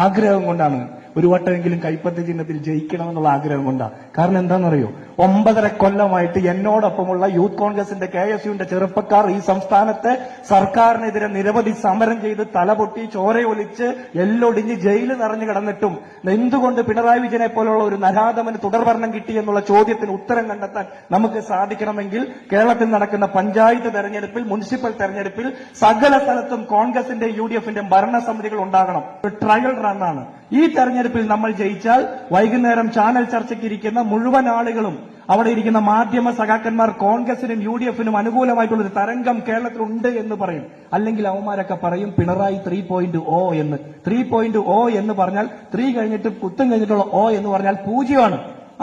ആഗ്രഹം കൊണ്ടാണ് ഒരു വട്ടമെങ്കിലും കൈപ്പത്തി ചിഹ്നത്തിൽ ജയിക്കണമെന്നുള്ള ആഗ്രഹം കൊണ്ടാണ്. കാരണം എന്താണെന്നറിയോ, 9.5 കൊല്ലമായിട്ട് എന്നോടൊപ്പമുള്ള യൂത്ത് കോൺഗ്രസിന്റെ KSUവിന്റെ ചെറുപ്പക്കാർ ഈ സംസ്ഥാനത്തെ സർക്കാരിനെതിരെ നിരവധി സമരം ചെയ്ത് തലപൊട്ടി ചോരയൊലിച്ച് എല്ലൊടിഞ്ഞ് ജയില് നിറഞ്ഞു കിടന്നിട്ടും എന്തുകൊണ്ട് പിണറായി വിജയനെ പോലുള്ള ഒരു നരാധമന് തുടർഭരണം കിട്ടി എന്നുള്ള ചോദ്യത്തിന് ഉത്തരം കണ്ടെത്താൻ നമുക്ക് സാധിക്കണമെങ്കിൽ കേരളത്തിൽ നടക്കുന്ന പഞ്ചായത്ത് തെരഞ്ഞെടുപ്പിൽ, മുനിസിപ്പൽ തെരഞ്ഞെടുപ്പിൽ സകല സ്ഥലത്തും കോൺഗ്രസിന്റെ UDFന്റെ ഭരണസമിതികൾ ഉണ്ടാകണം. ട്രയൽ റണ്ണാണ്. ഈ തെരഞ്ഞെടുപ്പിൽ നമ്മൾ ജയിച്ചാൽ വൈകുന്നേരം ചാനൽ ചർച്ചയ്ക്ക് ഇരിക്കുന്ന മുഴുവൻ ആളുകളും, അവിടെ ഇരിക്കുന്ന മാധ്യമ സഖാക്കന്മാർ കോൺഗ്രസിനും UDFനും അനുകൂലമായിട്ടുള്ള ഒരു തരംഗം കേരളത്തിലുണ്ട് എന്ന് പറയും. അല്ലെങ്കിൽ അവന്മാരൊക്കെ പറയും പിണറായി 3.0 എന്ന്. 3.0 എന്ന് പറഞ്ഞാൽ 3 കഴിഞ്ഞിട്ട് കുത്തും കഴിഞ്ഞിട്ടുള്ള O എന്ന് പറഞ്ഞാൽ 0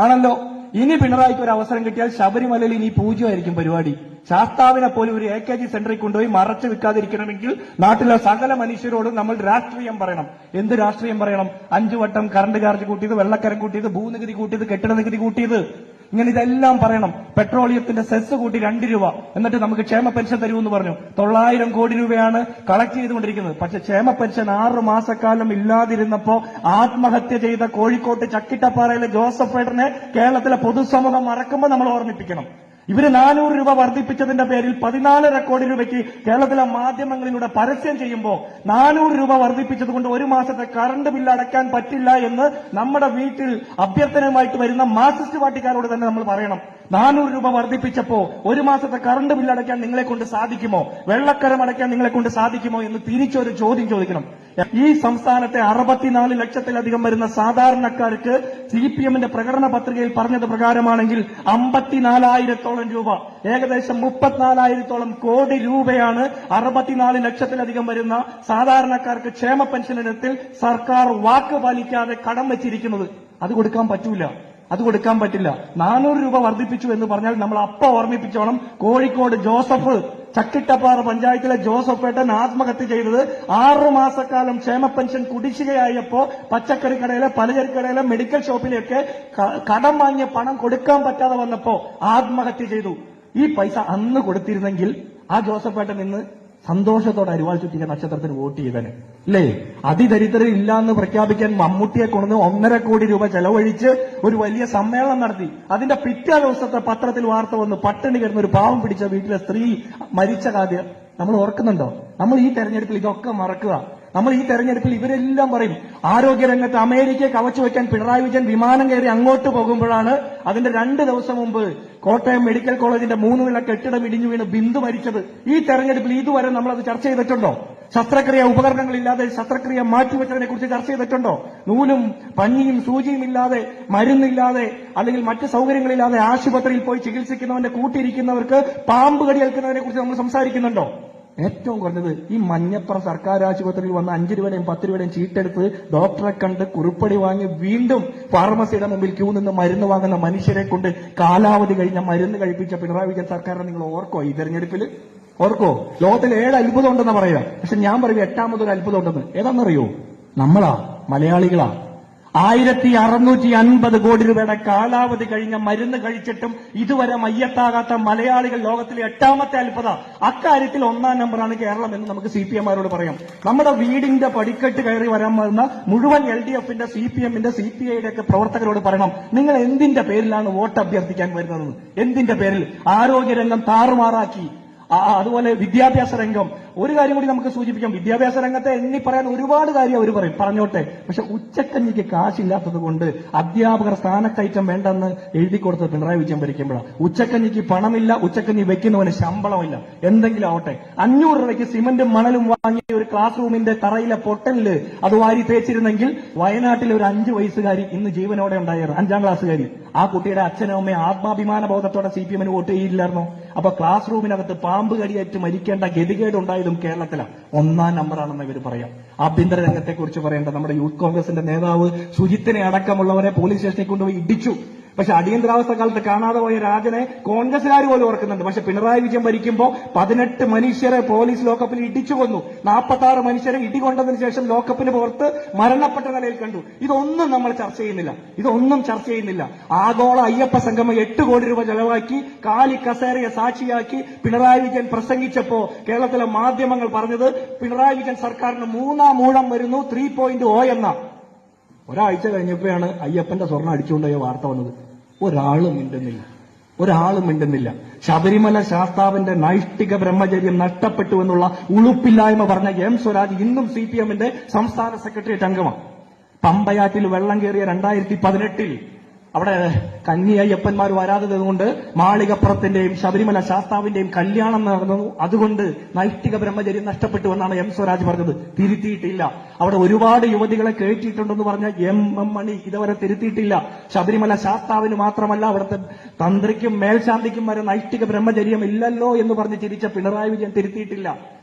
ആണല്ലോ. ഇനി പിണറായിക്ക് ഒരു അവസരം കിട്ടിയാൽ ശബരിമലയിൽ ഇനി 0 പരിപാടി. ശാസ്താവിനെ പോലും ഒരു AKG സെന്ററിൽ കൊണ്ടുപോയി മറച്ചു വെക്കാതിരിക്കണമെങ്കിൽ നാട്ടിലെ സകല മനുഷ്യരോടും നമ്മൾ രാഷ്ട്രീയം പറയണം. എന്ത് രാഷ്ട്രീയം പറയണം? 5 വട്ടം കറണ്ട് ചാർജ് കൂട്ടിയത്, വെള്ളക്കരം കൂട്ടിയത്, ഭൂനികുതി കൂട്ടിയത്, കെട്ടിട നികുതി കൂട്ടിയത്, ഇങ്ങനെ ഇതെല്ലാം പറയണം. പെട്രോളിയത്തിന്റെ സെസ് കൂട്ടി 2 രൂപ, എന്നിട്ട് നമുക്ക് ക്ഷേമ പെൻഷൻ തരുമെന്ന് പറഞ്ഞു. 900 കോടി രൂപയാണ് കളക്ട് ചെയ്തുകൊണ്ടിരിക്കുന്നത്. പക്ഷെ ക്ഷേമ പെൻഷൻ 6 മാസക്കാലം ഇല്ലാതിരുന്നപ്പോ ആത്മഹത്യ ചെയ്ത കോഴിക്കോട്ട് ചക്കിട്ടപ്പാറയിലെ ജോസഫ് ഏട്ടനെ കേരളത്തിലെ പൊതുസമൂഹം മറക്കുമ്പോൾ നമ്മൾ ഓർമ്മിപ്പിക്കണം. ഇവര് 400 രൂപ വർദ്ധിപ്പിച്ചതിന്റെ പേരിൽ 14.5 കോടി രൂപയ്ക്ക് കേരളത്തിലെ മാധ്യമങ്ങളിലൂടെ പരസ്യം ചെയ്യുമ്പോൾ 400 രൂപ വർദ്ധിപ്പിച്ചത് കൊണ്ട് ഒരു മാസത്തെ കറണ്ട് ബില്ല് അടയ്ക്കാൻ പറ്റില്ല എന്ന് നമ്മുടെ വീട്ടിൽ അഭ്യർത്ഥനയുമായിട്ട് വരുന്ന മാർക്സിസ്റ്റ് പാർട്ടിക്കാരോട് തന്നെ നമ്മൾ പറയണം. 400 രൂപ വർദ്ധിപ്പിച്ചപ്പോ ഒരു മാസത്തെ കറണ്ട് ബില്ല് അടയ്ക്കാൻ നിങ്ങളെ കൊണ്ട് സാധിക്കുമോ, വെള്ളക്കരം അടയ്ക്കാൻ നിങ്ങളെ കൊണ്ട് സാധിക്കുമോ എന്ന് തിരിച്ചൊരു ചോദ്യം ചോദിക്കണം. ഈ സംസ്ഥാനത്തെ 64 ലക്ഷത്തിലധികം വരുന്ന സാധാരണക്കാർക്ക് CPMന്റെ പ്രകടന പത്രികയിൽ പറഞ്ഞത് പ്രകാരമാണെങ്കിൽ 54,000-ഓളം രൂപ, ഏകദേശം 34,000-ഓളം കോടി രൂപയാണ് 64 ലക്ഷത്തിലധികം വരുന്ന സാധാരണക്കാർക്ക് ക്ഷേമ പെൻഷൻ ഇനത്തിൽ സർക്കാർ വാക്ക് പാലിക്കാതെ കടം വെച്ചിരിക്കുന്നത്. അത് കൊടുക്കാൻ പറ്റൂല, അത് കൊടുക്കാൻ പറ്റില്ല. 400 രൂപ വർദ്ധിപ്പിച്ചു എന്ന് പറഞ്ഞാൽ നമ്മൾ ഓർമ്മിപ്പിച്ചോണം, കോഴിക്കോട് ജോസഫ്, ചക്കിട്ടപ്പാറ പഞ്ചായത്തിലെ ജോസഫ് ഏട്ടൻ ആത്മഹത്യ ചെയ്തത് 6 മാസക്കാലം ക്ഷേമ പെൻഷൻ കുടിശ്ശികയായപ്പോ പച്ചക്കറി കടയിലെ, പലചരക്ക് കടയിലെ, മെഡിക്കൽ ഷോപ്പിലേക്ക് കടം വാങ്ങിയ പണം കൊടുക്കാൻ പറ്റാതെ വന്നപ്പോ ആത്മഹത്യ ചെയ്തു. ഈ പൈസ അന്ന് കൊടുത്തിരുന്നെങ്കിൽ ആ ജോസഫ് ഏട്ടൻ ഇന്ന് സന്തോഷത്തോടെ അരിവാൾ ചുറ്റിയ നക്ഷത്രത്തിന് വോട്ട് ചെയ്തന്, അല്ലേ? അതിദരിദ്രർ ഇല്ല എന്ന് പ്രഖ്യാപിക്കാൻ മമ്മൂട്ടിയെ കൊണ്ടുവന്ന് 1.5 കോടി രൂപ ചെലവഴിച്ച് ഒരു വലിയ സമ്മേളനം നടത്തി. അതിന്റെ പിറ്റേ ദിവസത്തെ പത്രത്തിൽ വാർത്ത വന്നു, പട്ടിണി കിടന്ന ഒരു പാവം പിടിച്ച വീട്ടിലെ സ്ത്രീ മരിച്ച കാര്യം നമ്മൾ ഓർക്കുന്നുണ്ടോ? നമ്മൾ ഈ തെരഞ്ഞെടുപ്പിൽ ഇതൊക്കെ മറക്കുക. നമ്മൾ ഈ തെരഞ്ഞെടുപ്പിൽ ഇവരെല്ലാം പറയും ആരോഗ്യരംഗത്ത് അമേരിക്കയെ കവച്ചു വയ്ക്കാൻ പിണറായി വിജയൻ വിമാനം കയറി അങ്ങോട്ട് പോകുമ്പോഴാണ് അതിന്റെ 2 ദിവസം മുമ്പ് കോട്ടയം മെഡിക്കൽ കോളേജിന്റെ 3 നില കെട്ടിടം ഇടിഞ്ഞു വീണ് ബിന്ദു മരിച്ചത്. ഈ തെരഞ്ഞെടുപ്പിൽ ഇതുവരെ നമ്മളത് ചർച്ച ചെയ്തിട്ടുണ്ടോ? ശസ്ത്രക്രിയ ഉപകരണങ്ങളില്ലാതെ ശസ്ത്രക്രിയ മാറ്റിവെച്ചതിനെ കുറിച്ച് ചർച്ച ചെയ്തിട്ടുണ്ടോ? നൂലും പഞ്ഞിയും സൂചിയും ഇല്ലാതെ, മരുന്നില്ലാതെ, അല്ലെങ്കിൽ മറ്റ് സൗകര്യങ്ങളില്ലാതെ ആശുപത്രിയിൽ പോയി ചികിത്സിക്കുന്നവന്റെ കൂട്ടിയിരിക്കുന്നവർക്ക് പാമ്പ് കടിയേൽക്കുന്നതിനെ കുറിച്ച് നമ്മൾ സംസാരിക്കുന്നുണ്ടോ? ഏറ്റവും കുറഞ്ഞത് ഈ മഞ്ഞപ്പുറം സർക്കാർ ആശുപത്രിയിൽ വന്ന് 5 രൂപയുടെയും 10 രൂപയുടെയും ചീട്ടെടുത്ത് ഡോക്ടറെ കണ്ട് കുറിപ്പടി വാങ്ങി വീണ്ടും ഫാർമസിയുടെ മുമ്പിൽ ക്യൂ നിന്ന് മരുന്ന് വാങ്ങുന്ന മനുഷ്യരെ കൊണ്ട് കാലാവധി കഴിഞ്ഞ മരുന്ന് കഴിപ്പിച്ച പിണറായി വിജയൻ സർക്കാരിനെ നിങ്ങൾ ഓർക്കോ? ഈ തെരഞ്ഞെടുപ്പിൽ ഓർക്കോ? ലോകത്തിൽ 7 അത്ഭുതം ഉണ്ടെന്ന് പറയാ, പക്ഷെ ഞാൻ പറയും 8ാമതൊരു അത്ഭുതം ഉണ്ടെന്ന്. ഏതാണെന്നറിയോ? നമ്മളാ, മലയാളികളാ. 1650 കോടി രൂപയുടെ കാലാവധി കഴിഞ്ഞ മരുന്ന് കഴിച്ചിട്ടും ഇതുവരെ മയ്യത്താകാത്ത മലയാളികൾ ലോകത്തിലെ 8ാമത്തെ അത്ഭുതം. അക്കാര്യത്തിൽ 1ാം നമ്പറാണ് കേരളം എന്ന് നമുക്ക് CPM-മാരോട് പറയാം. നമ്മുടെ വീടിന്റെ പടിക്കെട്ട് കയറി വരാൻ വരുന്ന മുഴുവൻ LDFന്റെ, CPMന്റെ, CPIയുടെ ഒക്കെ പ്രവർത്തകരോട് പറയണം, നിങ്ങൾ എന്തിന്റെ പേരിലാണ് വോട്ട് അഭ്യർത്ഥിക്കാൻ വരുന്നതെന്ന്. എന്തിന്റെ പേരിൽ? ആരോഗ്യരംഗം താറുമാറാക്കി, അതുപോലെ വിദ്യാഭ്യാസ രംഗം. ഒരു കാര്യം കൂടി നമുക്ക് സൂചിപ്പിക്കാം, വിദ്യാഭ്യാസ രംഗത്തെ എണ്ണി പറയാൻ ഒരുപാട് കാര്യം അവർ പറയും, പറഞ്ഞോട്ടെ. പക്ഷെ ഉച്ചക്കഞ്ഞിക്ക് കാശില്ലാത്തത് കൊണ്ട് അധ്യാപകർ സ്ഥാനക്കയറ്റം വേണ്ടെന്ന് എഴുതി കൊടുത്തത് പിണറായി വിജയൻ ഭരിക്കുമ്പോഴാണ്. ഉച്ചക്കഞ്ഞിക്ക് പണമില്ല, ഉച്ചക്കഞ്ഞി വെക്കുന്നവന് ശമ്പളമില്ല. എന്തെങ്കിലും ആവട്ടെ, 500 രൂപയ്ക്ക് സിമന്റും മണലും വാങ്ങി ഒരു ക്ലാസ് റൂമിന്റെ തറയിലെ പൊട്ടലില് അത് വാരി തേച്ചിരുന്നെങ്കിൽ വയനാട്ടിലെ ഒരു 5 വയസ്സുകാരി ഇന്ന് ജീവനോടെ ഉണ്ടായിരുന്നു, 5ാം ക്ലാസ്സുകാരി. ആ കുട്ടിയുടെ അച്ഛനും അമ്മയും ആത്മാഭിമാന ബോധത്തോടെ CPM-ന് വോട്ട് ചെയ്യില്ലായിരുന്നോ? അപ്പൊ ക്ലാസ് റൂമിനകത്ത് പാമ്പ് കടിയേറ്റ് മരിക്കേണ്ട ഗതികേട് ഉണ്ടായതും കേരളത്തിലാണ്. 1ാം നമ്പറാണെന്ന് ഇവർ പറയാം. ആഭ്യന്തര രംഗത്തെക്കുറിച്ച് പറയേണ്ട നമ്മുടെ യൂത്ത് കോൺഗ്രസിന്റെ നേതാവ് സുജിത്തിനെ അടക്കമുള്ളവരെ പോലീസ് സ്റ്റേഷനിൽ കൊണ്ടുപോയി ഇടിച്ചു. പക്ഷെ അടിയന്തരാവസ്ഥ കാലത്ത് കാണാതെ പോയ രാജനെ കോൺഗ്രസുകാർ പോലും ഓർക്കുന്നുണ്ട്. പക്ഷെ പിണറായി വിജയൻ ഭരിക്കുമ്പോൾ 18 മനുഷ്യരെ പോലീസ് ലോക്കപ്പിൽ ഇടിച്ചു കൊന്നു. 46 മനുഷ്യരെ ഇടികൊണ്ടതിന് ശേഷം ലോക്കപ്പിന് പുറത്ത് മരണപ്പെട്ട നിലയിൽ കണ്ടു. ഇതൊന്നും നമ്മൾ ചർച്ച ചെയ്യുന്നില്ല. ആഗോള അയ്യപ്പ സംഗമം 8 കോടി രൂപ ചെലവാക്കി കാലി കസേരയെ സാക്ഷിയാക്കി പിണറായി വിജയൻ പ്രസംഗിച്ചപ്പോ കേരളത്തിലെ മാധ്യമങ്ങൾ പറഞ്ഞത് പിണറായി വിജയൻ സർക്കാരിന് 3-ാം ഊഴം വരുന്നു 3.0 എന്ന. ഒരാഴ്ച കഴിഞ്ഞപ്പോഴാണ് അയ്യപ്പന്റെ സ്വർണ്ണം അടിച്ചുകൊണ്ടുപോയ വാർത്ത വന്നത്. ഒരാളും മിണ്ടുന്നില്ല. ശബരിമല ശാസ്താവിന്റെ നൈഷ്ഠിക ബ്രഹ്മചര്യം നഷ്ടപ്പെട്ടു എന്നുള്ള ഉളുപ്പില്ലായ്മ പറഞ്ഞ എം സ്വരാജ് ഇന്നും CPM-ന്റെ സംസ്ഥാന സെക്രട്ടേറിയറ്റ് അംഗമാണ്. പമ്പയാറ്റിൽ വെള്ളം കയറിയ 2018 അവിടെ കന്നി അയ്യപ്പന്മാർ വരാത്തതുകൊണ്ട് മാളികപ്പുറത്തിന്റെയും ശബരിമല ശാസ്താവിന്റെയും കല്യാണം നടന്നു. അതുകൊണ്ട് നൈഷ്ഠിക ബ്രഹ്മചര്യം നഷ്ടപ്പെട്ടു എന്നാണ് എം സ്വരാജ് പറഞ്ഞത്. തിരുത്തിയിട്ടില്ല. അവിടെ ഒരുപാട് യുവതികളെ കയറ്റിയിട്ടുണ്ടെന്ന് പറഞ്ഞ എം മണി ഇതുവരെ തിരുത്തിയിട്ടില്ല. ശബരിമല ശാസ്താവിന് മാത്രമല്ല അവിടുത്തെ തന്ത്രിക്കും മേൽശാന്തിക്കും വരെ നൈഷ്ഠിക ബ്രഹ്മചര്യം ഇല്ലല്ലോ എന്ന് പറഞ്ഞ് ചിരിച്ച പിണറായി വിജയൻ തിരുത്തിയിട്ടില്ല.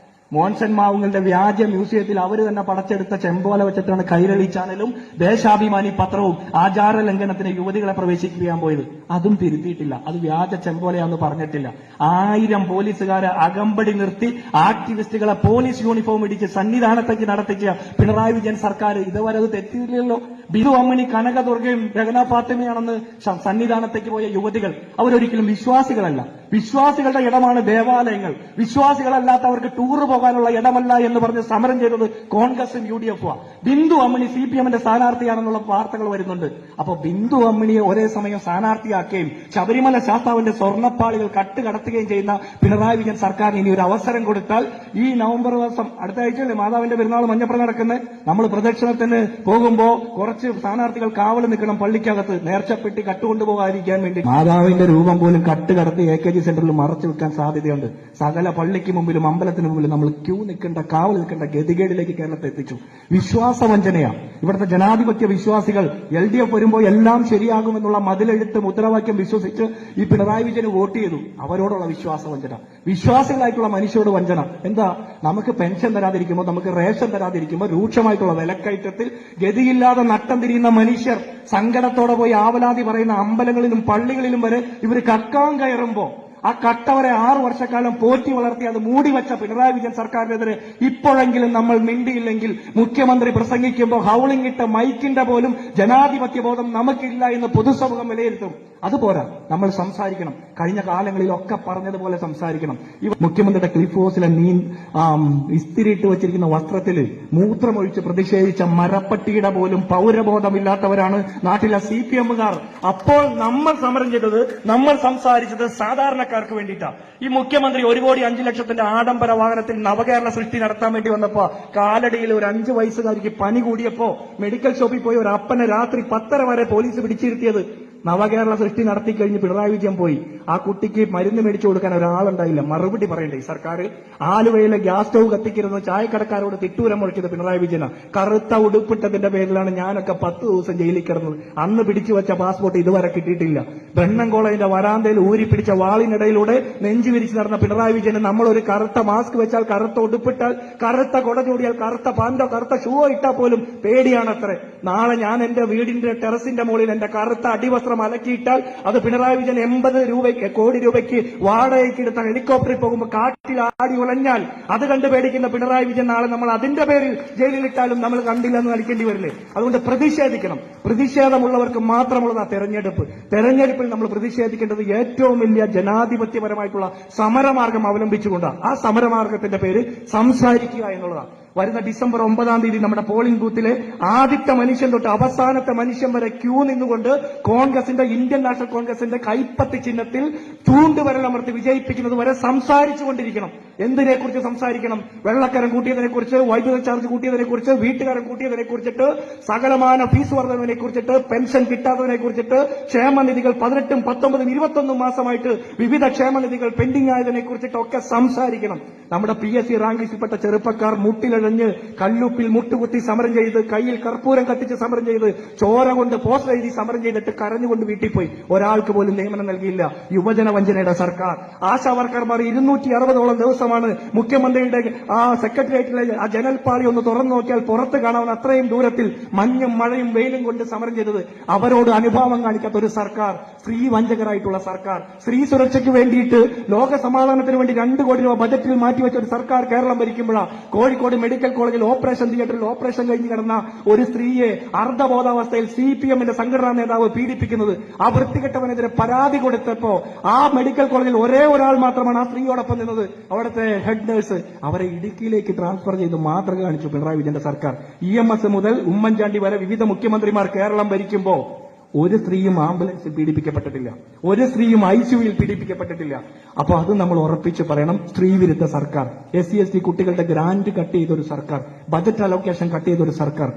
മോൻസൺ മാവുങ്ങളുടെ വ്യാജ മ്യൂസിയത്തിൽ അവർ തന്നെ പടച്ചെടുത്ത ചെമ്പോല വെച്ചിട്ടാണ് കൈരളി ചാനലും ദേശാഭിമാനി പത്രവും ആചാര ലംഘനത്തിന് യുവതികളെ പ്രവേശിപ്പിക്കാൻ പോയത്. അതും തിരുത്തിയിട്ടില്ല. അത് വ്യാജ ചെമ്പോലയാന്ന് പറഞ്ഞിട്ടില്ല. 1000 പോലീസുകാരെ അകമ്പടി നിർത്തി ആക്ടിവിസ്റ്റുകളെ പോലീസ് യൂണിഫോം ഇടിച്ച് സന്നിധാനത്തേക്ക് നടത്തിച്ച പിണറായി വിജയൻ സർക്കാർ ഇതുവരെ അത് തെറ്റിയില്ലല്ലോ. ബിജു അമ്മിണി, കനകദുർഗയും രഹന ഫാത്തിമയാണെന്ന് സന്നിധാനത്തേക്ക് പോയ യുവതികൾ അവരൊരിക്കലും വിശ്വാസികളല്ല. വിശ്വാസികളുടെ ഇടമാണ് ദേവാലയങ്ങൾ. വിശ്വാസികളല്ലാത്തവർക്ക് ടൂർ പോകാനുള്ള ഇടമല്ല എന്ന് പറഞ്ഞ് സമരം ചെയ്തത് കോൺഗ്രസും UDF-ഉം. ബിന്ദു അമ്മിണി CPM-ന്റെ സ്ഥാനാർത്ഥിയാണെന്നുള്ള വാർത്തകൾ വരുന്നുണ്ട്. അപ്പൊ ബിന്ദു അമ്മിണിയെ ഒരേ സമയം സ്ഥാനാർത്ഥിയാക്കുകയും ശബരിമല ശാസ്താവിന്റെ സ്വർണ്ണപ്പാളികൾ കടത്തുകയും ചെയ്യുന്ന പിണറായി വിജയൻ സർക്കാരിന് ഇനി ഒരു അവസരം കൊടുത്താൽ ഈ നവംബർ മാസം അടുത്ത ആഴ്ചയല്ലേ മാതാവിന്റെ പെരുന്നാൾ മഞ്ഞപ്പുറ നടക്കുന്നത്. നമ്മൾ പ്രദക്ഷിണത്തിന് പോകുമ്പോ കുറച്ച് സ്ഥാനാർത്ഥികൾ കാവൽ നിൽക്കണം പള്ളിക്കകത്ത് നേർച്ചപ്പെട്ടി കട്ടുകൊണ്ടുപോകാതിരിക്കാൻ വേണ്ടി. മാതാവിന്റെ രൂപം പോലും കടത്തി AKG സെന്ററിൽ മറച്ചു വെക്കാൻ സാധ്യതയുണ്ട്. സകല പള്ളിക്ക് മുമ്പിലും അമ്പലത്തിന് മുമ്പിലും നമ്മൾ ക്യൂ നിൽക്കേണ്ട കാവൽ നിൽക്കേണ്ട ഗതികേടിലേക്ക് കേരളത്തെ എത്തിച്ചു. വിശ്വാസവഞ്ചനയാണ്. ഇവിടുത്തെ ജനാധിപത്യ വിശ്വാസികൾ LDF വരുമ്പോൾ എല്ലാം ശരിയാകുമെന്നുള്ള മതിലെഴുത്ത് മുദ്രാവാക്യം വിശ്വസിച്ച് ഈ പിണറായി വിജയന് വോട്ട് ചെയ്തു. അവരോടുള്ള വിശ്വാസവഞ്ചന, വിശ്വാസികളായിട്ടുള്ള മനുഷ്യരോട് വഞ്ചന. എന്താ, നമുക്ക് പെൻഷൻ തരാതിരിക്കുമ്പോൾ, നമുക്ക് റേഷൻ തരാതിരിക്കുമ്പോൾ, രൂക്ഷമായിട്ടുള്ള വിലക്കയറ്റത്തിൽ ഗതിയില്ലാതെ നട്ടം തിരിയുന്ന മനുഷ്യർ സങ്കടത്തോടെ പോയി ആവലാതി പറയുന്ന അമ്പലങ്ങളിലും പള്ളികളിലും വരെ ഇവർ കക്കാൻ കയറുമ്പോ ആ കട്ടവരെ 6 വർഷക്കാലം പോറ്റി വളർത്തി അത് മൂടിവെച്ച പിണറായി വിജയൻ സർക്കാരിനെതിരെ ഇപ്പോഴെങ്കിലും നമ്മൾ മിണ്ടിയില്ലെങ്കിൽ മുഖ്യമന്ത്രി പ്രസംഗിക്കുമ്പോൾ ഹൌളിംഗ് ഇട്ട മൈക്കിന്റെ പോലും ജനാധിപത്യ ബോധം നമുക്കില്ല എന്ന് പൊതുസമൂഹം വിലയിരുത്തും. അതുപോരാ, നമ്മൾ സംസാരിക്കണം. കഴിഞ്ഞ കാലങ്ങളിലൊക്കെ പറഞ്ഞതുപോലെ സംസാരിക്കണം. മുഖ്യമന്ത്രിയുടെ ക്ലിഫ് ഹൗസിലെ ഇസ്തിരിയിട്ട് വെച്ചിരിക്കുന്ന വസ്ത്രത്തിൽ മൂത്രമൊഴിച്ച് പ്രതിഷേധിച്ച മരപ്പട്ടിയുടെ പോലും പൗരബോധമില്ലാത്തവരാണ് നാട്ടിലെ CPM-കാർ. അപ്പോൾ നമ്മൾ സമരം ചെയ്തത്, നമ്മൾ സംസാരിച്ചത് സാധാരണക്കാർക്ക് വേണ്ടിയിട്ടാണ്. ഈ മുഖ്യമന്ത്രി 1,05,00,000 ആഡംബര വാഹനത്തിൽ നവകേരള സൃഷ്ടി നടത്താൻ വേണ്ടി വന്നപ്പോ കാലടിയിൽ ഒരു 5 വയസ്സുകാരിക്ക് പനി കൂടിയപ്പോ മെഡിക്കൽ ഷോപ്പിൽ പോയി ഒരു അപ്പനെ രാത്രി 10:30 വരെ പോലീസ് പിടിച്ചിരുത്തിയത്. നവകേരള സൃഷ്ടി നടത്തിക്കഴിഞ്ഞ് പിണറായി വിജയൻ പോയി. ആ കുട്ടിക്ക് മരുന്ന് മേടിച്ചു കൊടുക്കാൻ ഒരാളുണ്ടായില്ല. മറുപടി പറയണ്ടേ ഈ സർക്കാർ? ആലുവയിലെ ഗ്യാസ് സ്റ്റൗ കത്തിക്കരുത് ചായക്കടക്കാരോട് തിട്ടൂരം മുഴക്കിയത് പിണറായി വിജയന. കറുത്ത ഉടുപ്പിട്ടതിന്റെ പേരിലാണ് ഞാനൊക്കെ 10 ദിവസം ജയിലിൽ കിടന്നത്. അന്ന് പിടിച്ചു വെച്ച പാസ്പോർട്ട് ഇതുവരെ കിട്ടിയിട്ടില്ല. ബ്രണ്ണൻ കോളേജിന്റെ വരാന്തയിൽ ഊരിപ്പിടിച്ച വാളിനിടയിലൂടെ നെഞ്ചു വിരിച്ച് നടന്ന പിണറായി വിജയന് നമ്മളൊരു കറുത്ത മാസ്ക് വെച്ചാൽ, കറുത്ത ഉടുപ്പിട്ടാൽ, കറുത്ത കൊട ചൂടിയാൽ, കറുത്ത പാന്റോ കറുത്ത ഷൂവോ ഇട്ടാൽ പോലും പേടിയാണത്രേ. നാളെ ഞാൻ എന്റെ വീടിന്റെ ടെറസിന്റെ മുകളിൽ എന്റെ കറുത്ത അടിവസ്ത്രം അലക്കിയിട്ടാൽ അത് പിണറായി വിജയൻ 80 കോടി രൂപയ്ക്ക് വാടകയ്ക്ക് എടുത്ത ഹെലികോപ്റ്ററിൽ പോകുമ്പോൾ കാറ്റിൽ ആടി ഉലഞ്ഞാൽ അത് കണ്ട് പേടിക്കുന്ന പിണറായി വിജയൻ നാളെ നമ്മൾ അതിന്റെ പേരിൽ ജയിലിലിട്ടാലും നമ്മൾ കണ്ടില്ലെന്ന് നടിക്കേണ്ടി വരില്ലേ? അതുകൊണ്ട് പ്രതിഷേധിക്കണം. പ്രതിഷേധമുള്ളവർക്ക് മാത്രമുള്ളതാ തെരഞ്ഞെടുപ്പിൽ നമ്മൾ പ്രതിഷേധിക്കേണ്ടത് ഏറ്റവും വലിയ ജനാധിപത്യപരമായിട്ടുള്ള സമരമാർഗം അവലംബിച്ചുകൊണ്ടാണ്. ആ സമരമാർഗത്തിന്റെ പേര് സംസാരിക്കുക എന്നുള്ളതാണ്. വരുന്ന ഡിസംബർ 9-ാം തീയതി നമ്മുടെ പോളിംഗ് ബൂത്തിലെ ആദ്യത്തെ മനുഷ്യൻ തൊട്ട് അവസാനത്തെ മനുഷ്യൻ വരെ ക്യൂ നിന്നുകൊണ്ട് ഇന്ത്യൻ നാഷണൽ കോൺഗ്രസിന്റെ കൈപ്പത്തി ചിഹ്നത്തിൽ ചൂണ്ടുവിരലമർത്തി വിജയിപ്പിക്കുന്നത് വരെ സംസാരിച്ചുകൊണ്ടിരിക്കണം. എന്തിനെക്കുറിച്ച് സംസാരിക്കണം? വെള്ളക്കരം കൂട്ടിയതിനെ കുറിച്ച്, വൈദ്യുത ചാർജ് കൂട്ടിയതിനെ കുറിച്ച്, വീട്ടുകാരൻ കൂട്ടിയതിനെ കുറിച്ചിട്ട്, സകലമാന ഫീസ് വർധനവിനെ കുറിച്ചിട്ട്, പെൻഷൻ കിട്ടാത്തതിനെ കുറിച്ചിട്ട്, ക്ഷേമനിധികൾ 18, 19, 21 മാസമായിട്ട് വിവിധ ക്ഷേമനിധികൾ പെൻഡിംഗ് ആയതിനെ കുറിച്ചിട്ടൊക്കെ സംസാരിക്കണം. നമ്മുടെ PSC റാങ്ക് ലിസ്റ്റിൽപ്പെട്ട ചെറുപ്പക്കാർ മുട്ടിൽ കുഴഞ്ഞ് കല്ലുപ്പിൽ മുട്ടുകുത്തി സമരം ചെയ്ത് കയ്യിൽ കർപ്പൂരം കത്തിച്ച് സമരം ചെയ്ത് ചോര കൊണ്ട് പോസ്റ്റർ എഴുതി സമരം ചെയ്തിട്ട് കരഞ്ഞുകൊണ്ട് വീട്ടിൽ പോയി. ഒരാൾക്ക് പോലും നിയമനം നൽകിയില്ല യുവജന വഞ്ചനയുടെ സർക്കാർ. ആശാ വർക്കർമാർ 260ഓളം ദിവസമാണ് മുഖ്യമന്ത്രിയുടെ ആ സെക്രട്ടേറിയറ്റിലെ ആ ജനൽപ്പാളി ഒന്ന് തുറന്നു നോക്കിയാൽ പുറത്ത് കാണാവുന്ന അത്രയും ദൂരത്തിൽ മഞ്ഞും മഴയും വെയിലും കൊണ്ട് സമരം ചെയ്തത്. അവരോട് അനുഭാവം കാണിക്കാത്ത ഒരു സർക്കാർ, സ്ത്രീ വഞ്ചകരായിട്ടുള്ള സർക്കാർ, സ്ത്രീ സുരക്ഷയ്ക്ക് വേണ്ടിയിട്ട് ലോക സമാധാനത്തിന് വേണ്ടി 2 കോടി രൂപ ബജറ്റിൽ മാറ്റിവെച്ച ഒരു സർക്കാർ കേരളം ഭരിക്കുമ്പോഴാണ് കോഴിക്കോട് മെഡിക്കൽ കോളേജിൽ ഓപ്പറേഷൻ തിയേറ്ററിൽ ഓപ്പറേഷൻ കഴിഞ്ഞ് കിടന്ന ഒരു സ്ത്രീയെ അർദ്ധബോധാവസ്ഥയിൽ CPM-ന്റെ സംഘടനാ നേതാവ് പീഡിപ്പിക്കുന്നത്. ആ വൃത്തികെട്ടവനെതിരെ പരാതി കൊടുത്തപ്പോ ആ മെഡിക്കൽ കോളേജിൽ ഒരേ ഒരാൾ മാത്രമാണ് ആ സ്ത്രീയോടൊപ്പം നിന്നത്, അവിടുത്തെ ഹെഡ് നഴ്സ്. അവരെ ഇടുക്കിയിലേക്ക് ട്രാൻസ്ഫർ ചെയ്ത് മാതൃക കാണിച്ചു പിണറായി വിജയന്റെ സർക്കാർ. EMS മുതൽ ഉമ്മൻചാണ്ടി വരെ വിവിധ മുഖ്യമന്ത്രിമാർ കേരളം ഭരിക്കുമ്പോ ഒരു സ്ത്രീയും ആംബുലൻസിൽ പീഡിപ്പിക്കപ്പെട്ടിട്ടില്ല, ഒരു സ്ത്രീയും ICUവിൽ പീഡിപ്പിക്കപ്പെട്ടിട്ടില്ല. അപ്പൊ അത് നമ്മൾ ഉറപ്പിച്ച് പറയണം. സ്ത്രീവിരുദ്ധ സർക്കാർ, SC/ST കുട്ടികളുടെ ഗ്രാന്റ് കട്ട് ചെയ്തൊരു സർക്കാർ, ബജറ്റ് അലോക്കേഷൻ കട്ട് ചെയ്തൊരു സർക്കാർ,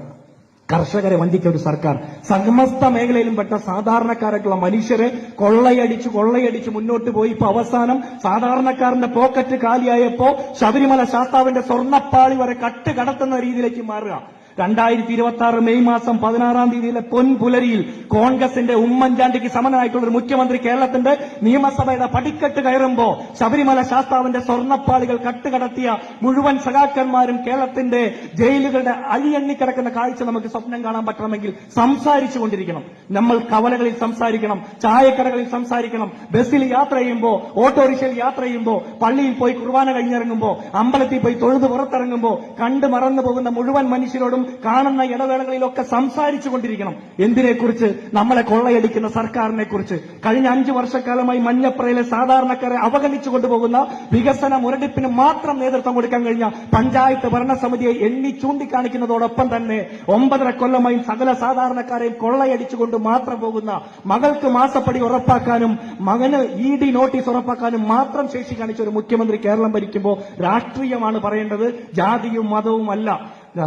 കർഷകരെ വഞ്ചിച്ച ഒരു സർക്കാർ, സമസ്ത മേഖലയിലും പെട്ട സാധാരണക്കാരായിട്ടുള്ള മനുഷ്യരെ കൊള്ളയടിച്ച് മുന്നോട്ട് പോയി. ഇപ്പൊ അവസാനം സാധാരണക്കാരന്റെ പോക്കറ്റ് കാലിയായപ്പോ ശബരിമല ശാസ്താവിന്റെ സ്വർണ്ണപ്പാളി വരെ കട്ട് കടത്തുന്ന രീതിയിലേക്ക് മാറുക. 2026 മെയ് മാസം 16-ാം തീയതിയിലെ പൊൻപുലരിയിൽ കോൺഗ്രസിന്റെ ഉമ്മൻചാണ്ടിക്ക് സമനായിട്ടുള്ള ഒരു മുഖ്യമന്ത്രി കേരളത്തിന്റെ നിയമസഭയുടെ പടിക്കെട്ട് കയറുമ്പോ ശബരിമല ശാസ്താവിന്റെ സ്വർണ്ണപ്പാളികൾ കട്ടുകടത്തിയ മുഴുവൻ സഖാക്കന്മാരും കേരളത്തിന്റെ ജയിലുകളുടെ അലിയെണ്ണിക്കിടക്കുന്ന കാഴ്ച നമുക്ക് സ്വപ്നം കാണാൻ പറ്റണമെങ്കിൽ സംസാരിച്ചു കൊണ്ടിരിക്കണം. നമ്മൾ കവലകളിൽ സംസാരിക്കണം, ചായക്കടകളിൽ സംസാരിക്കണം, ബസ്സിൽ യാത്ര ചെയ്യുമ്പോ, ഓട്ടോറിക്ഷയിൽ യാത്ര ചെയ്യുമ്പോ, പള്ളിയിൽ പോയി കുർബാന കഴിഞ്ഞിറങ്ങുമ്പോ, അമ്പലത്തിൽ പോയി തൊഴുത് പുറത്തിറങ്ങുമ്പോ കണ്ടു മറന്നു പോകുന്ന മുഴുവൻ മനുഷ്യരോടും കാണുന്ന ഇടവേളകളിലൊക്കെ സംസാരിച്ചു കൊണ്ടിരിക്കണം. എന്തിനെക്കുറിച്ച്? നമ്മളെ കൊള്ളയടിക്കുന്ന സർക്കാരിനെ കുറിച്ച്. കഴിഞ്ഞ 5 വർഷക്കാലമായി മഞ്ഞപ്രയിലെ സാധാരണക്കാരെ അവഗണിച്ചു കൊണ്ടുപോകുന്ന വികസന മുരടിപ്പിന് മാത്രം നേതൃത്വം കൊടുക്കാൻ കഴിഞ്ഞ പഞ്ചായത്ത് ഭരണസമിതിയെ എണ്ണി ചൂണ്ടിക്കാണിക്കുന്നതോടൊപ്പം തന്നെ 9.5 കൊല്ലമായി സകല സാധാരണക്കാരെയും കൊള്ളയടിച്ചുകൊണ്ട് മാത്രം പോകുന്ന, മകൾക്ക് മാസപ്പടി ഉറപ്പാക്കാനും മകന് ED നോട്ടീസ് ഉറപ്പാക്കാനും മാത്രം ശേഷി കാണിച്ച ഒരു മുഖ്യമന്ത്രി കേരളം ഭരിക്കുമ്പോൾ രാഷ്ട്രീയമാണ് പറയേണ്ടത്, ജാതിയും മതവും അല്ല.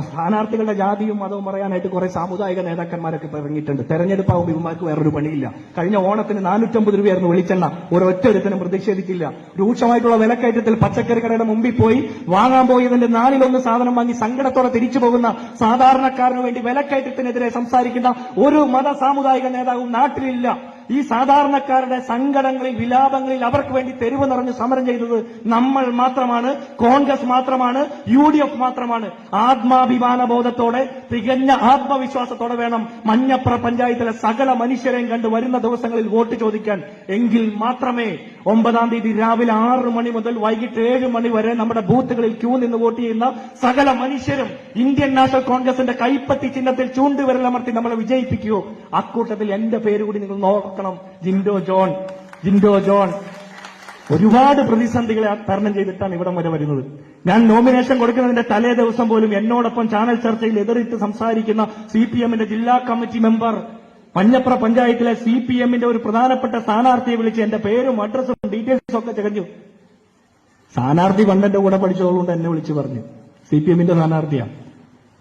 സ്ഥാനാർത്ഥികളുടെ ജാതിയും മതവും പറയാനായിട്ട് കുറെ സാമുദായിക നേതാക്കന്മാരൊക്കെ ഇറങ്ങിയിട്ടുണ്ട്. തെരഞ്ഞെടുപ്പാകുമ്പോൾ ഇവന്മാർക്ക് വേറൊരു പണിയില്ല. കഴിഞ്ഞ ഓണത്തിന് 450 രൂപയായിരുന്നു വെളിച്ചെണ്ണ, ഒരൊറ്റൊരുത്തനും പ്രതിഷേധിച്ചില്ല. രൂക്ഷമായിട്ടുള്ള വിലക്കയറ്റത്തിൽ പച്ചക്കറി കടയുടെ മുമ്പിൽ പോയി വാങ്ങാൻ പോയതിന്റെ 4-1 സാധനം വാങ്ങി സങ്കടത്തോടെ തിരിച്ചു പോകുന്ന സാധാരണക്കാരന് വേണ്ടി വിലക്കയറ്റത്തിനെതിരെ സംസാരിക്കുന്ന ഒരു മത സാമുദായിക നേതാവും നാട്ടിലില്ല. ഈ സാധാരണക്കാരുടെ സങ്കടങ്ങളിൽ, വിലാപങ്ങളിൽ അവർക്ക് വേണ്ടി തെരുവ് നിറഞ്ഞ് സമരം ചെയ്തത് നമ്മൾ മാത്രമാണ്, കോൺഗ്രസ് മാത്രമാണ്, UDF മാത്രമാണ്. ആത്മാഭിമാന ബോധത്തോടെ, തികഞ്ഞ ആത്മവിശ്വാസത്തോടെ വേണം മഞ്ഞപ്ര പഞ്ചായത്തിലെ സകല മനുഷ്യരെയും കണ്ട് വരുന്ന ദിവസങ്ങളിൽ വോട്ട് ചോദിക്കാൻ. എങ്കിൽ മാത്രമേ 9-ാം തീയതി രാവിലെ 6 മണി മുതൽ വൈകിട്ട് 7 മണി വരെ നമ്മുടെ ബൂത്തുകളിൽ ക്യൂ നിന്ന് വോട്ട് ചെയ്യുന്ന സകല മനുഷ്യരും ഇന്ത്യൻ നാഷണൽ കോൺഗ്രസിന്റെ കൈപ്പത്തി ചിഹ്നത്തിൽ ചൂണ്ടുവിരലമർത്തി നമ്മളെ വിജയിപ്പിക്കൂ. അക്കൂട്ടത്തിൽ എന്റെ പേര് കൂടി നിങ്ങൾ നോക്കണം. ജിൻഡോ ജോൺ ഒരുപാട് പ്രതിസന്ധികളെ തരണം ചെയ്തിട്ടാണ് ഇവിടം വരെ വരുന്നത്. ഞാൻ നോമിനേഷൻ കൊടുക്കുന്നതിന്റെ തലേ ദിവസം പോലും എന്നോടൊപ്പം ചാനൽ ചർച്ചയിൽ എതിരിട്ട് സംസാരിക്കുന്ന CPM-ന്റെ ജില്ലാ കമ്മിറ്റി മെമ്പർ മഞ്ഞപ്ര പഞ്ചായത്തിലെ CPM-ന്റെ ഒരു പ്രധാനപ്പെട്ട സ്ഥാനാർത്ഥിയെ വിളിച്ച് എന്റെ പേരും അഡ്രസ്സും ഡീറ്റെയിൽസും ഒക്കെ തികഞ്ഞു. സ്ഥാനാർത്ഥി പണ്ടെന്റെ കൂടെ പഠിച്ചതുകൊണ്ട് എന്നെ വിളിച്ചു പറഞ്ഞു CPM-ന്റെ സ്ഥാനാർത്ഥിയാണ്.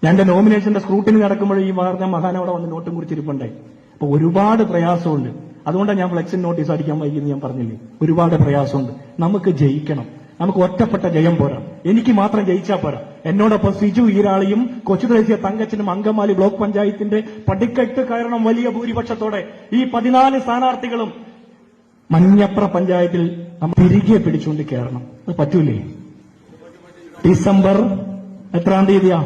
ഞാൻ എന്റെ നോമിനേഷന്റെ സ്ക്രൂട്ടിനി നടക്കുമ്പോൾ ഈ പറഞ്ഞ മഹാനവിടെ വന്ന് നോട്ടും കുറിച്ചിരിപ്പുണ്ടായി. അപ്പൊ ഒരുപാട് പ്രയാസമുണ്ട്. അതുകൊണ്ടാണ് ഞാൻ ഫ്ലെക്സിൻ നോട്ടീസ് അടിക്കാൻ വൈകുന്നു ഞാൻ പറഞ്ഞില്ലേ. ഒരുപാട് പ്രയാസമുണ്ട്. നമുക്ക് ജയിക്കണം. നമുക്ക് ഒറ്റപ്പെട്ട ജയം പോരാ, എനിക്ക് മാത്രം ജയിച്ചാൽ പോരാ. എന്നോടൊപ്പം സിജു ഈരാളിയും കൊച്ചുദേശീയ തങ്കച്ചനും അങ്കമാലി ബ്ലോക്ക് പഞ്ചായത്തിന്റെ പടിക്കെട്ട് കയറണം വലിയ ഭൂരിപക്ഷത്തോടെ. ഈ 14 സ്ഥാനാർത്ഥികളും മഞ്ഞപ്ര പഞ്ചായത്തിൽ നമ്മൾ തിരികെ പിടിച്ചുകൊണ്ട് കയറണം. അത് പറ്റൂലേ? ഡിസംബർ എത്രാം തീയതിയാ?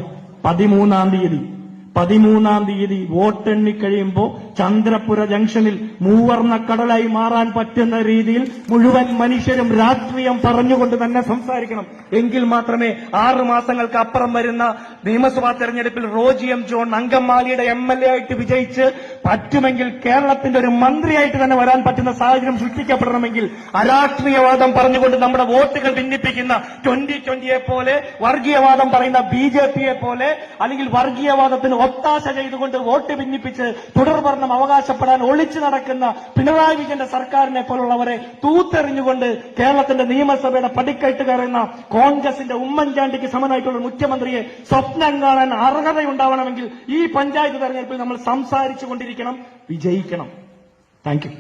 13-ാം തീയതി വോട്ടെണ്ണി കഴിയുമ്പോൾ ചന്ദ്രപുര ജംഗ്ഷനിൽ മൂവർണ്ണ കടലായി മാറാൻ പറ്റുന്ന രീതിയിൽ മുഴുവൻ മനുഷ്യരും രാഷ്ട്രീയം പറഞ്ഞുകൊണ്ട് തന്നെ സംസാരിക്കണം. എങ്കിൽ മാത്രമേ 6 മാസങ്ങൾക്ക് അപ്പുറം വരുന്ന നിയമസഭാ തെരഞ്ഞെടുപ്പിൽ റോജി എം ജോൺ അങ്കമാലിയുടെ MLA ആയിട്ട് വിജയിച്ച് പറ്റുമെങ്കിൽ കേരളത്തിന്റെ ഒരു മന്ത്രിയായിട്ട് തന്നെ വരാൻ പറ്റുന്ന സാഹചര്യം സൃഷ്ടിക്കപ്പെടണമെങ്കിൽ അരാഷ്ട്രീയവാദം പറഞ്ഞുകൊണ്ട് നമ്മുടെ വോട്ടുകൾ ഭിന്നിപ്പിക്കുന്ന 2020 പോലെ, വർഗീയവാദം പറയുന്ന BJP-യെ പോലെ, അല്ലെങ്കിൽ വർഗീയവാദത്തിന് ഒത്താശ ചെയ്തുകൊണ്ട് വോട്ട് ഭിന്നിപ്പിച്ച് തുടർഭരണം അവകാശപ്പെടാൻ ഒളിച്ചു നടക്കുന്ന പിണറായി വിജയന്റെ സർക്കാരിനെ പോലുള്ളവരെ തൂത്തെറിഞ്ഞുകൊണ്ട് കേരളത്തിന്റെ നിയമസഭയുടെ പടിക്കയറ്റ് കയറുന്ന കോൺഗ്രസിന്റെ ഉമ്മൻചാണ്ടിക്ക് സമനായിട്ടുള്ള മുഖ്യമന്ത്രിയെ സ്വപ്നം കാണാൻ അർഹതയുണ്ടാവണമെങ്കിൽ ഈ പഞ്ചായത്ത് തെരഞ്ഞെടുപ്പിൽ നമ്മൾ സംസാരിച്ചു കൊണ്ടിരിക്കണം, വിജയിക്കണം. Thank U.